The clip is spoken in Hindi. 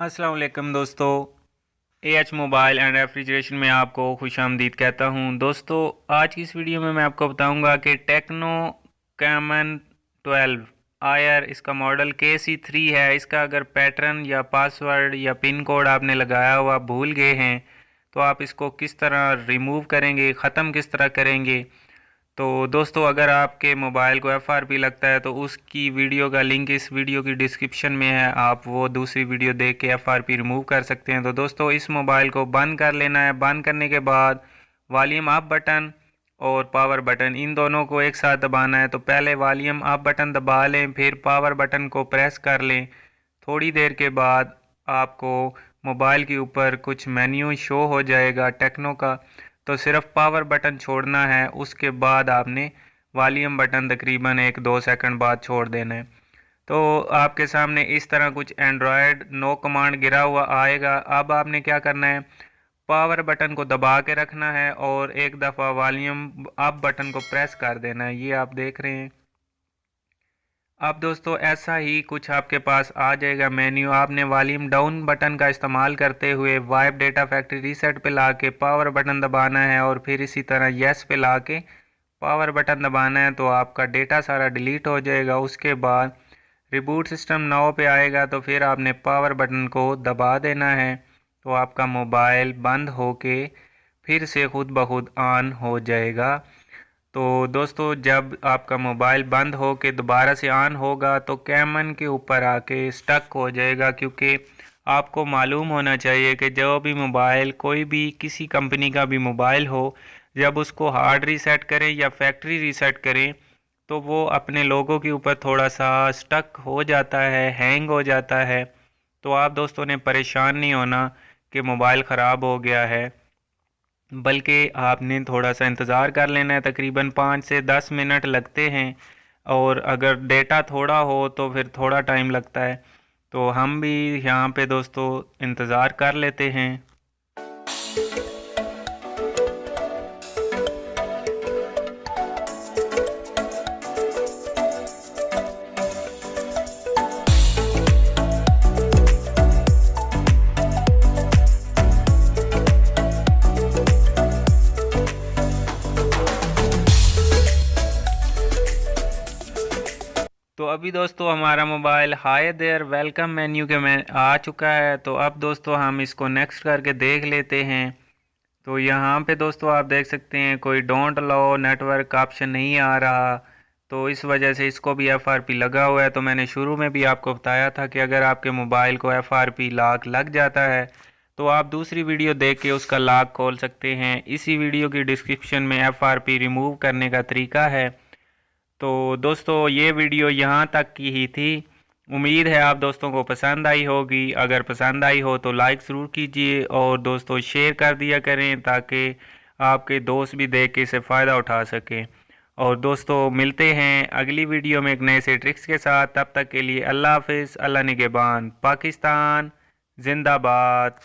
अस्सलाम वालेकुम दोस्तों। एएच मोबाइल एंड रेफ्रिजरेशन में आपको खुशामदीद कहता हूं। दोस्तों, आज की इस वीडियो में मैं आपको बताऊंगा कि टेक्नो कैमन 12 आयर इसका मॉडल KC3 है। इसका अगर पैटर्न या पासवर्ड या पिन कोड आपने लगाया हुआ भूल गए हैं तो आप इसको किस तरह रिमूव करेंगे, ख़त्म किस तरह करेंगे। तो दोस्तों, अगर आपके मोबाइल को FRP लगता है तो उसकी वीडियो का लिंक इस वीडियो की डिस्क्रिप्शन में है, आप वो दूसरी वीडियो देख के FRP रिमूव कर सकते हैं। तो दोस्तों, इस मोबाइल को बंद कर लेना है। बंद करने के बाद वॉल्यूम अप बटन और पावर बटन इन दोनों को एक साथ दबाना है। तो पहले वॉल्यूम अप बटन दबा लें, फिर पावर बटन को प्रेस कर लें। थोड़ी देर के बाद आपको मोबाइल के ऊपर कुछ मेन्यू शो हो जाएगा टेक्नो का। तो सिर्फ पावर बटन छोड़ना है, उसके बाद आपने वॉल्यूम बटन तकरीबन 1-2 सेकंड बाद छोड़ देना है। तो आपके सामने इस तरह कुछ एंड्रॉयड नो कमांड गिरा हुआ आएगा। अब आपने क्या करना है, पावर बटन को दबा के रखना है और एक दफ़ा वॉल्यूम अप बटन को प्रेस कर देना है। ये आप देख रहे हैं। अब दोस्तों, ऐसा ही कुछ आपके पास आ जाएगा मेन्यू। आपने वॉल्यूम डाउन बटन का इस्तेमाल करते हुए वाइप डेटा फैक्ट्री रीसेट पे ला के पावर बटन दबाना है और फिर इसी तरह येस पे ला के पावर बटन दबाना है। तो आपका डेटा सारा डिलीट हो जाएगा। उसके बाद रिबूट सिस्टम नाउ पे आएगा तो फिर आपने पावर बटन को दबा देना है। तो आपका मोबाइल बंद होके फिर से खुद ब खुद ऑन हो जाएगा। तो दोस्तों, जब आपका मोबाइल बंद हो के दोबारा से ऑन होगा तो कैमन के ऊपर आके स्टक हो जाएगा, क्योंकि आपको मालूम होना चाहिए कि जो भी मोबाइल, कोई भी किसी कंपनी का भी मोबाइल हो, जब उसको हार्ड रीसेट करें या फैक्ट्री रीसेट करें तो वो अपने लोगों के ऊपर थोड़ा सा स्टक हो जाता है, हैंग हो जाता है। तो आप दोस्तों ने परेशान नहीं होना कि मोबाइल ख़राब हो गया है, बल्कि आपने थोड़ा सा इंतज़ार कर लेना है। तकरीबन 5 से 10 मिनट लगते हैं और अगर डेटा थोड़ा हो तो फिर थोड़ा टाइम लगता है। तो हम भी यहाँ पे दोस्तों इंतज़ार कर लेते हैं। तो अभी दोस्तों हमारा mobile hi there welcome menu के में आ चुका है। तो अब दोस्तों हम इसको नेक्स्ट करके देख लेते हैं। तो यहाँ पे दोस्तों आप देख सकते हैं कोई डोंट अलाउ नेटवर्क ऑप्शन नहीं आ रहा, तो इस वजह से इसको भी FRP लगा हुआ है। तो मैंने शुरू में भी आपको बताया था कि अगर आपके मोबाइल को FRP लॉक लग जाता है तो आप दूसरी वीडियो देख के उसका लॉक खोल सकते हैं। इसी वीडियो की डिस्क्रिप्शन में FRP रिमूव करने का तरीका है। तो दोस्तों, ये वीडियो यहाँ तक की ही थी। उम्मीद है आप दोस्तों को पसंद आई होगी। अगर पसंद आई हो तो लाइक ज़रूर कीजिए और दोस्तों शेयर कर दिया करें ताकि आपके दोस्त भी देख के इसे फ़ायदा उठा सकें। और दोस्तों, मिलते हैं अगली वीडियो में एक नए से ट्रिक्स के साथ। तब तक के लिए अल्लाह हाफिज़। अल्लाह निगहबान। पाकिस्तान जिंदाबाद।